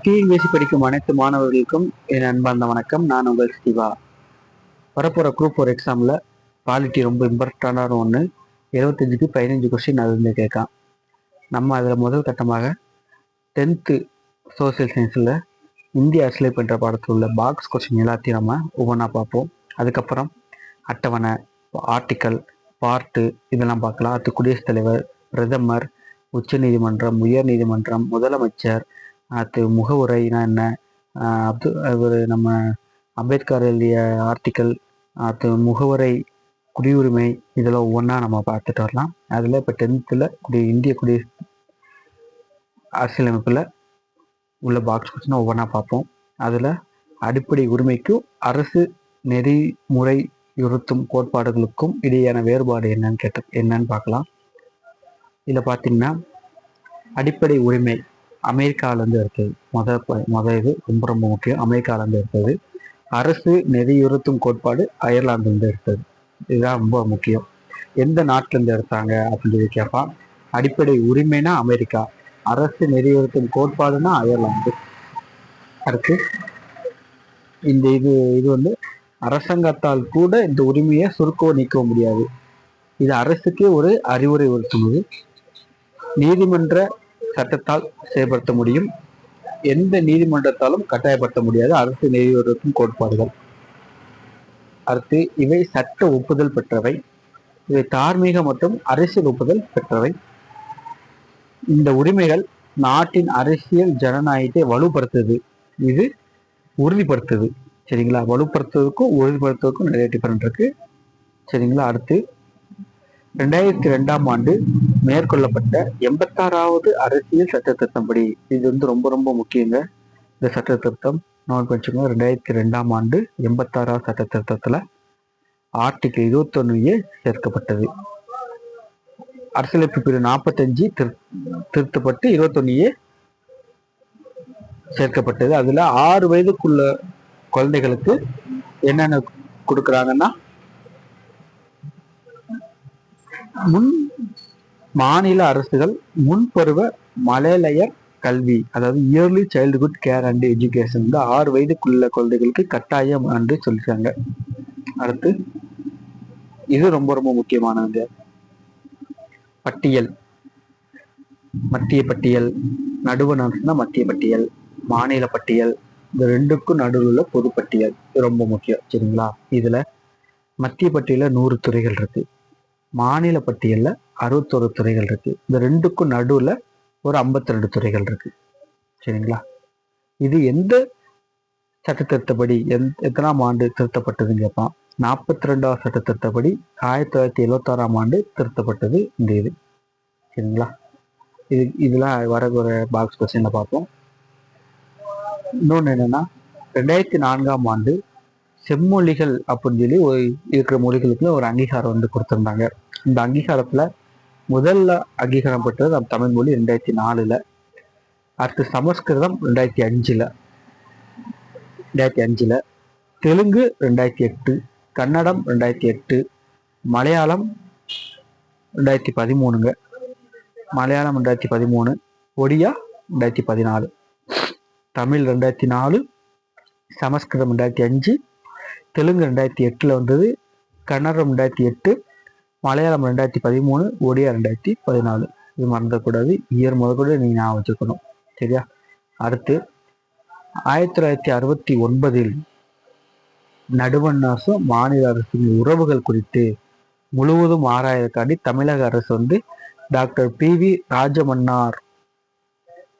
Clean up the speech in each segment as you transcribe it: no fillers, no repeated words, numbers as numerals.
TNPSC படிக்கும் அனைத்து மாணவர்களுக்கும் என் அன்பார்ந்த வணக்கம். நான் உங்கள் சிவா. வரப்போகிற குரூப் 4 எக்ஸாமில் பாலிட்டி ரொம்ப இம்பார்ட்டண்டான ஒன்று. 25க்கு 15 கொஸ்டின் அதுலேருந்து கேட்கான். நம்ம அதில் முதல் கட்டமாக 10th சோசியல் சயின்ஸில் இந்திய அரசியல் என்ற பாடத்தில் உள்ள பாக்ஸ் கொஸ்டின் எல்லாத்தையும் நம்ம ஒவ்வொன்றா பார்ப்போம். அதுக்கப்புறம் அட்டவணை, ஆர்டிக்கல், பார்ட்டு இதெல்லாம் பார்க்கலாம். அது குடியரசுத் தலைவர், பிரதமர், உச்ச நீதிமன்றம், உயர் நீதிமன்றம், முதலமைச்சர், அது முகவுரைனா என்ன, ஒரு நம்ம அம்பேத்கர் எழுதிய ஆர்டிக்கல், அது முகவுரை, குடியுரிமை, இதெல்லாம் ஒவ்வொன்றா நம்ம பார்த்துட்டு வரலாம். அதில் இப்போ 10th இந்திய குடியரசு அரசியலமைப்பில் உள்ள பாக்ஸ் கொஸ்டின் ஒவ்வொன்றா பார்ப்போம். அதில் அடிப்படை உரிமைக்கும் அரசு நெறிமுறையுறுத்தும் கோட்பாடுகளுக்கும் இடையேயான வேறுபாடு என்னன்னு பார்க்கலாம். இதில் பார்த்தீங்கன்னா அடிப்படை உரிமை அமெரிக்காவிலேருந்து இருக்குது. மொதல் இது ரொம்ப ரொம்ப முக்கியம். அமெரிக்காவிலேருந்து இருக்குது. அரசு நெறியுறுத்தும் கோட்பாடு அயர்லாந்துலேருந்து இருக்குது. இதுதான் ரொம்ப முக்கியம். எந்த நாட்டிலேருந்து எடுத்தாங்க அப்படின்னு சொல்லி கேட்பான். அடிப்படை உரிமைனா அமெரிக்கா, அரசு நெறியுறுத்தும் கோட்பாடுனா அயர்லாந்து. அடுத்து இந்த இது வந்து அரசாங்கத்தால் கூட இந்த உரிமையை சுருக்கவோ நீக்க முடியாது. இது அரசுக்கே ஒரு அறிவுரை உறுத்துவது. நீதிமன்ற சட்டத்தால் செயல்படுத்த முடியும், எந்த நீதிமன்றத்தாலும் கட்டாயப்படுத்த முடியாது அரசு நெறியுறுத்தும் கோட்பாடுகள். அடுத்து இவை சட்ட ஒப்புதல் பெற்றவை. இவை தார்மீக மற்றும் அரசியல் ஒப்புதல் பெற்றவை. இந்த உரிமைகள் நாட்டின் அரசியல் ஜனநாயகத்தை வலுப்படுத்துது, இது உறுதிப்படுத்துது. சரிங்களா? வலுப்படுத்துவதற்கும் உறுதிப்படுத்துவதற்கும் நிறைய டிஃபரெண்ட் இருக்கு. சரிங்களா? அடுத்து 2002ஆம் ஆண்டு மேற்கொள்ளப்பட்ட 86வது அரசியல் சட்ட திருத்தம்படி, இது வந்து ரொம்ப ரொம்ப முக்கியங்க. இந்த சட்ட திருத்தம் நோட் பண்ணிச்சுக்கோங்க. 2002ஆம் ஆண்டு 86வது சட்ட திருத்தத்துல ஆர்டிகிள் 21 சேர்க்கப்பட்டது. அரசியலமைப்பு பிரிவு 45 திருத்தப்பட்டு 21 சேர்க்கப்பட்டது. அதுல 6 வயதுக்குள்ள குழந்தைகளுக்கு என்னென்ன கொடுக்குறாங்கன்னா, மாநில அரசுகள் முன்பருவ மழலையர் கல்வி, அதாவது early childhood care and education, 6 வயதுக்குள்ள குழந்தைகளுக்கு கட்டாயம் என்று சொல்லிருக்காங்க. அடுத்து இது ரொம்ப ரொம்ப முக்கியமானது. பட்டியல், மத்திய பட்டியல், நடுவண் அரசுனா மத்திய பட்டியல், மாநில பட்டியல், இந்த ரெண்டுக்கும் நடுவில் உள்ள பொது பட்டியல் ரொம்ப முக்கியம். சரிங்களா? இதுல மத்திய பட்டியல 100 துறைகள் இருக்கு, மாநில பட்டியல்ல 61 துறைகள் இருக்கு. இந்த ரெண்டுக்கும் நடுவுல ஒரு 52 துறைகள் இருக்கு. சரிங்களா? இது எந்த சட்ட திருத்தப்படி எத்தனாம் ஆண்டு திருத்தப்பட்டதுன்னு கேட்பான். 42வது சட்ட திருத்தப்படி 1976ஆம் ஆண்டு திருத்தப்பட்டது இந்த இது. சரிங்களா? இதெல்லாம் வர ஒரு பாக்ஸ் கொஸ்டின்ல பார்ப்போம். இன்னொன்று என்னன்னா, 2004ஆம் ஆண்டு செம்மொழிகள் அப்படின்னு சொல்லி இருக்கிற மொழிகளுக்கு ஒரு அங்கீகாரம் வந்து கொடுத்திருந்தாங்க. இந்த அங்கீகாரத்துல முதல்ல அங்கீகாரம் பெற்றது நம்ம தமிழ் மொழி 2004. அடுத்து சமஸ்கிருதம் 2005, தெலுங்கு 2008, கன்னடம் 2008, மலையாளம் 2013, மலையாளம் 2013, ஒடியா 2014, தமிழ் 2004, சமஸ்கிருதம் 2005, தெலுங்கு 2008 வந்தது, கன்னடம் 2008, மலையாளம் 2013, ஒடியா 2014. இது மறந்துடக்கூடாது. இயர் முதல் நீங்க ஞாபகம் வச்சுக்கணும். சரியா? அடுத்து 1969 நடுவண் அரசும் மாநில அரசின் உறவுகள் குறித்து முழுவதும் ஆராயக்காண்டி தமிழக அரசு வந்து டாக்டர் பி.வி. ராஜமன்னார்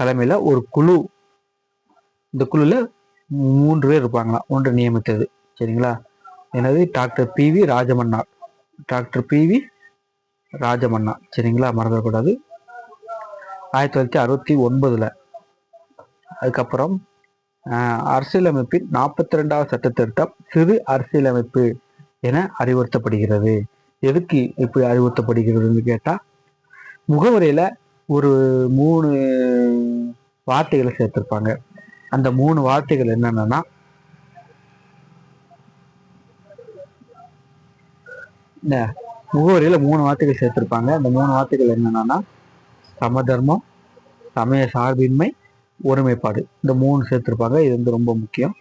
தலைமையில ஒரு குழு, இந்த குழுல 3 பேர் இருப்பாங்களாம், ஒன்று நியமித்தது. சரிங்களா? எனது டாக்டர் பி.வி. ராஜமன்னார், சரிங்களா? மறந்துடக்கூடாது. 1969. அதுக்கப்புறம் அரசியலமைப்பின் 42வது சட்ட திருத்தம் சிறு அரசியலமைப்பு என அறிவுறுத்தப்படுகிறது. எதுக்கு இப்படி அறிவுறுத்தப்படுகிறதுன்னு கேட்டா, முகவரையில ஒரு 3 வார்த்தைகளை சேர்த்திருப்பாங்க. அந்த 3 வார்த்தைகள் என்னன்னா, முகவரியில 3 வார்த்தைகள் சேர்த்திருப்பாங்க. அந்த 3 வார்த்தைகள் என்னன்னா, சமதர்மம், சமய சார்பின்மை, ஒருமைப்பாடு, இந்த 3 சேர்த்திருப்பாங்க. இது வந்து ரொம்ப முக்கியம்.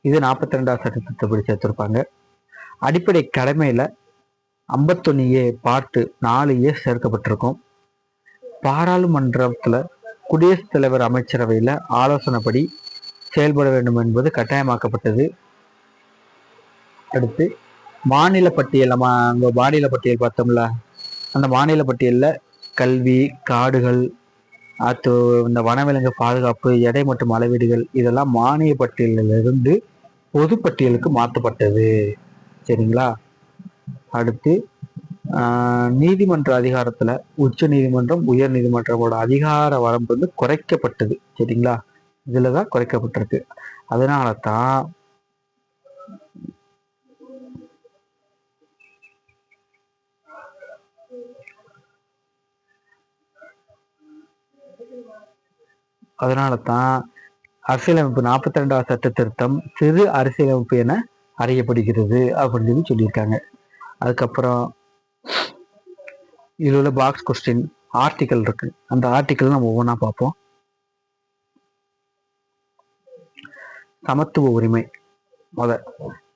இது 42வது சட்டத்திட்டப்படி சேர்த்திருப்பாங்க. அடிப்படை கடமையில 51A பார்ட் 4A சேர்க்கப்பட்டிருக்கும். பாராளுமன்றத்துல குடியரசுத் தலைவர் அமைச்சரவையில ஆலோசனைப்படி செயல்பட வேண்டும் என்பது கட்டாயமாக்கப்பட்டது. அடுத்து மாநில பட்டியல், நம்ம அங்க மாநில பட்டியல் பார்த்தோம்ல, அந்த மாநில பட்டியல்ல கல்வி, காடுகள், இந்த வனவிலங்கு பாதுகாப்பு, எடை மற்றும் அளவீடுகள் இதெல்லாம் மானிய பட்டியலிலிருந்து பொது பட்டியலுக்கு மாற்றப்பட்டது. சரிங்களா? அடுத்து நீதிமன்ற அதிகாரத்துல உச்ச நீதிமன்றம், உயர் நீதிமன்றமோட அதிகார வரம்பு வந்து குறைக்கப்பட்டது. சரிங்களா? இதுலதான் குறைக்கப்பட்டிருக்கு. அதனால தான் அரசியலமைப்பு 42வது சட்ட திருத்தம் சிறு அரசியலமைப்பு என அறியப்படுகிறது அப்படின்னு சொல்லியிருக்காங்க. அதுக்கப்புறம் இதில் உள்ள பாக்ஸ் கொஸ்டின் ஆர்டிக்கல் இருக்கு. அந்த ஆர்டிக்கல் நம்ம ஒவ்வொன்றா பார்ப்போம். சமத்துவ உரிமை.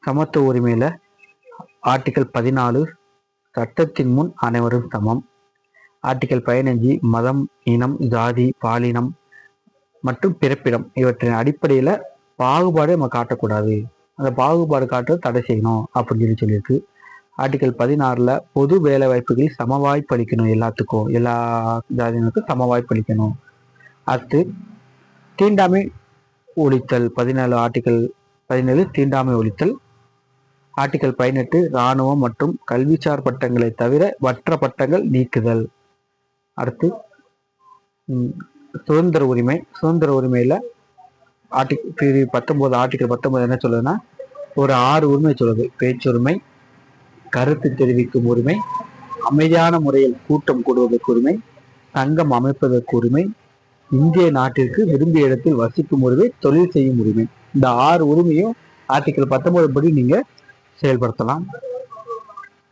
சமத்துவ உரிமையில ஆர்டிக்கல் 14 சட்டத்தின் முன் அனைவரும் சமம். ஆர்டிக்கல் 15 மதம், இனம், ஜாதி, பாலினம் மற்றும் பிறப்பிடம் இவற்றின் அடிப்படையில பாகுபாடு நம்ம காட்டக்கூடாது, அந்த பாகுபாடு காட்டுறது தடை செய்யணும் அப்படின்னு சொல்லியிருக்கு. ஆர்டிக்கல் 16 பொது வேலை வாய்ப்புகளில் சம வாய்ப்பு அளிக்கணும், எல்லாத்துக்கும், எல்லா ஜாதியினருக்கும் சம வாய்ப்பு அளிக்கணும். அடுத்து தீண்டாமை ஒழித்தல். ஆர்டிக்கல் 17 தீண்டாமை ஒழித்தல். ஆர்டிக்கல் 18 இராணுவம் மற்றும் கல்விசார் பட்டங்களை தவிர மற்ற பட்டங்கள் நீக்குதல். அடுத்து சுதந்திர உரிமை. சுதந்திர உரிமையில ஆர்டிக்கல் 19 என்ன சொல்லுதுன்னா, ஒரு 6 உரிமை சொல்லுது. பேச்சுரிமை, கருத்து தெரிவிக்கும் உரிமை, அமைதியான முறையில் கூட்டம் கூடுவதற்கு உரிமை, சங்கம் அமைப்பதற்கு உரிமை, இந்திய நாட்டிற்கு விரும்பிய இடத்தில் வசிக்கும் உரிமை, தொழில் செய்யும் உரிமை. இந்த 6 உரிமையும் ஆர்டிக்கல் 19 படி நீங்க செயல்படுத்தலாம்.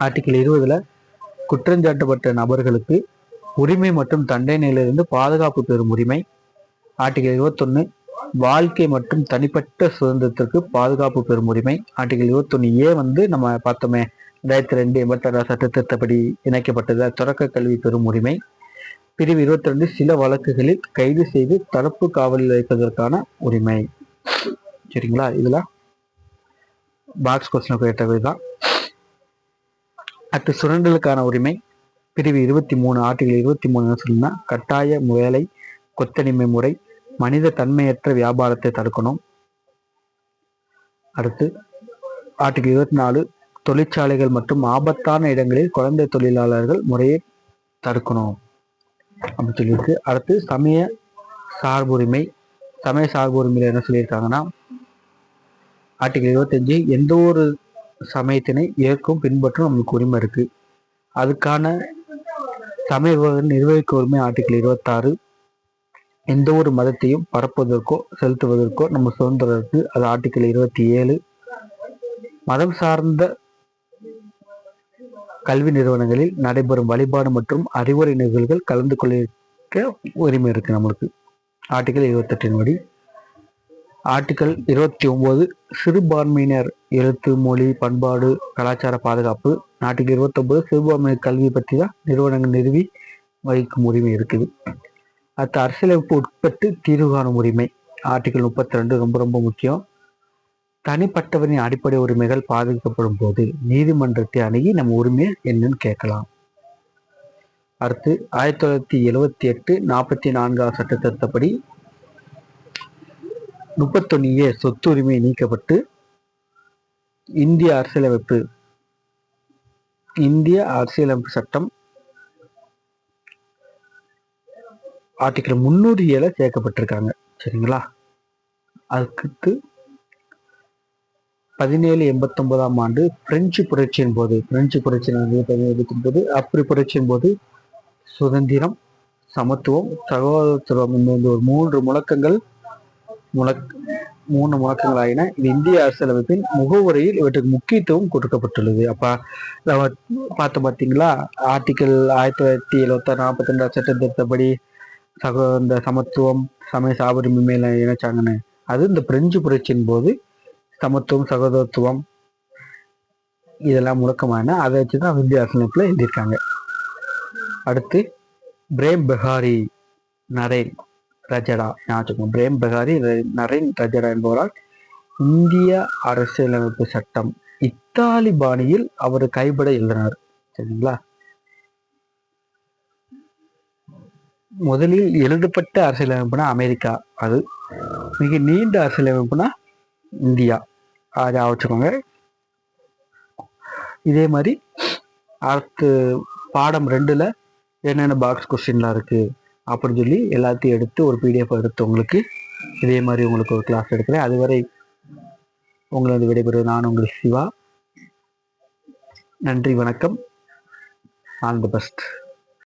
ஆர்டிக்கல் 20 குற்றஞ்சாட்டப்பட்ட நபர்களுக்கு உரிமை மற்றும் தண்டனையிலிருந்து பாதுகாப்பு பெறும் உரிமை. ஆர்டிகல் 21 வாழ்க்கை மற்றும் தனிப்பட்ட சுதந்திரத்திற்கு பாதுகாப்பு பெறும் உரிமை. ஆர்டிகல் 21A வந்து நம்ம பார்த்தோமே 2002 86 சட்டத்திட்டப்படி இணைக்கப்பட்டது, தொடக்க கல்வி பெறும் உரிமை. பிரிவு 22 சில வழக்குகளில் கைது செய்து தடுப்பு காவலில் வைப்பதற்கான உரிமை. சரிங்களா? இதுல பாக்ஸ் கொஸ்டின் கேட்டவைதான். அடுத்து சுரண்டலுக்கான உரிமை. பிரிவு 23 ஆர்டிகல் 23 என்ன சொல்லுன்னா, கட்டாய வேலை, கொத்தடிமை முறை, மனித தன்மையற்ற வியாபாரத்தை தடுக்கணும். அடுத்து ஆர்டிகல் 24 தொழிற்சாலைகள் மற்றும் ஆபத்தான இடங்களில் குழந்தை தொழிலாளர்கள் முறையை தடுக்கணும் அப்படின்னு சொல்லியிருக்கு. அடுத்து சமய சார்புரிமை. சமய சார்புரிமையில என்ன சொல்லியிருக்காங்கன்னா, ஆர்டிகல் 25 எந்த ஒரு சமயத்தினை ஏற்கும் பின்பற்றும் நமக்கு உரிமை இருக்கு. அதுக்கான சமய நிர்வகிக்க உரிமை ஆர்டிகல் 26. எந்த ஒரு மதத்தையும் பரப்புவதற்கோ செலுத்துவதற்கோ நம்ம சுதந்திரம் இருக்கு, அது ஆர்டிகல் 27. மதம் சார்ந்த கல்வி நிறுவனங்களில் நடைபெறும் வழிபாடு மற்றும் அறிவுரை நிகழ்வுகள் கலந்து கொள்ள உரிமை இருக்கு நம்மளுக்கு, ஆர்டிகல் 28 படி. ஆர்டிகல் 29 சிறுபான்மையினர் எழுத்து, மொழி, பண்பாடு, கலாச்சார பாதுகாப்பு. ஆர்டிகல் 29 சிறுபான்மையினர் கல்வி பற்றி தான் நிறுவனங்கள் நிறுவி வகிக்கும் உரிமை இருக்குது. அடுத்து அரசியலமைப்பு உட்பட்டு தீர்வு காணும் உரிமை. ஆர்டிகல் 32 ரொம்ப ரொம்ப முக்கியம். தனிப்பட்டவரின் அடிப்படை உரிமைகள் பாதிக்கப்படும் போது நீதிமன்றத்தை அணுகி நம்ம உரிமையை என்னன்னு கேட்கலாம். அடுத்து 1978 44வது சட்ட திருத்தப்படி 31A சொத்து உரிமை நீக்கப்பட்டு இந்திய அரசியலமைப்பு சட்டம் ஆர்டிகல் 307 சேர்க்கப்பட்டிருக்காங்க. சரிங்களா? அதுக்கு 1789ஆம் ஆண்டு பிரெஞ்சு புரட்சியின் போது, அப்படி புரட்சியின் போது சுதந்திரம், சமத்துவம், சகோதரத்துவம் இந்த ஒரு 3 முழக்கங்கள் ஆகின. இது இந்திய அரசியலமைப்பின் முகவுரையில் இவற்றுக்கு முக்கியத்துவம் கொடுக்கப்பட்டுள்ளது. அப்ப நம்ம பார்த்தீங்களா, ஆர்டிகல் 1976 42 சட்ட திருத்தப்படி இந்த சமத்துவம் சமய சாபரிமையில இணைச்சாங்கன்னு, அது இந்த பிரெஞ்சு புரட்சியின் போது சமத்துவம் சகோதரத்துவம் இதெல்லாம் முழக்கமான அதை வச்சுதான் இந்திய அரசியலமைப்புல எழுதியிருக்காங்க. அடுத்து பிரேம் பெஹாரி நரேன் ரஜடா ஞாபகம். பிரேம் பெஹாரி நரேன் ரஜடா என்பவரால் இந்திய அரசியலமைப்பு சட்டம் இத்தாலி பாணியில் அவர் கைப்பட எழுதினார். சரிங்களா? முதலில் எழுதப்பட்ட அரசியலமைப்புனா அமெரிக்கா, அது மிக நீண்ட அரசியலமைப்புனா இந்தியா. அதை வச்சுக்கோங்க. இதே மாதிரி அடுத்து பாடம் 2ல் என்னென்ன பாக்ஸ் கொஸ்டின்லாம் இருக்கு அப்படின்னு சொல்லி எல்லாத்தையும் எடுத்து ஒரு பிடிஎஃப் எடுத்து உங்களுக்கு இதே மாதிரி உங்களுக்கு ஒரு கிளாஸ் எடுக்கிறேன். அதுவரை உங்களது விடைபெறுவது நான் உங்கள் சிவா. நன்றி, வணக்கம். All the best.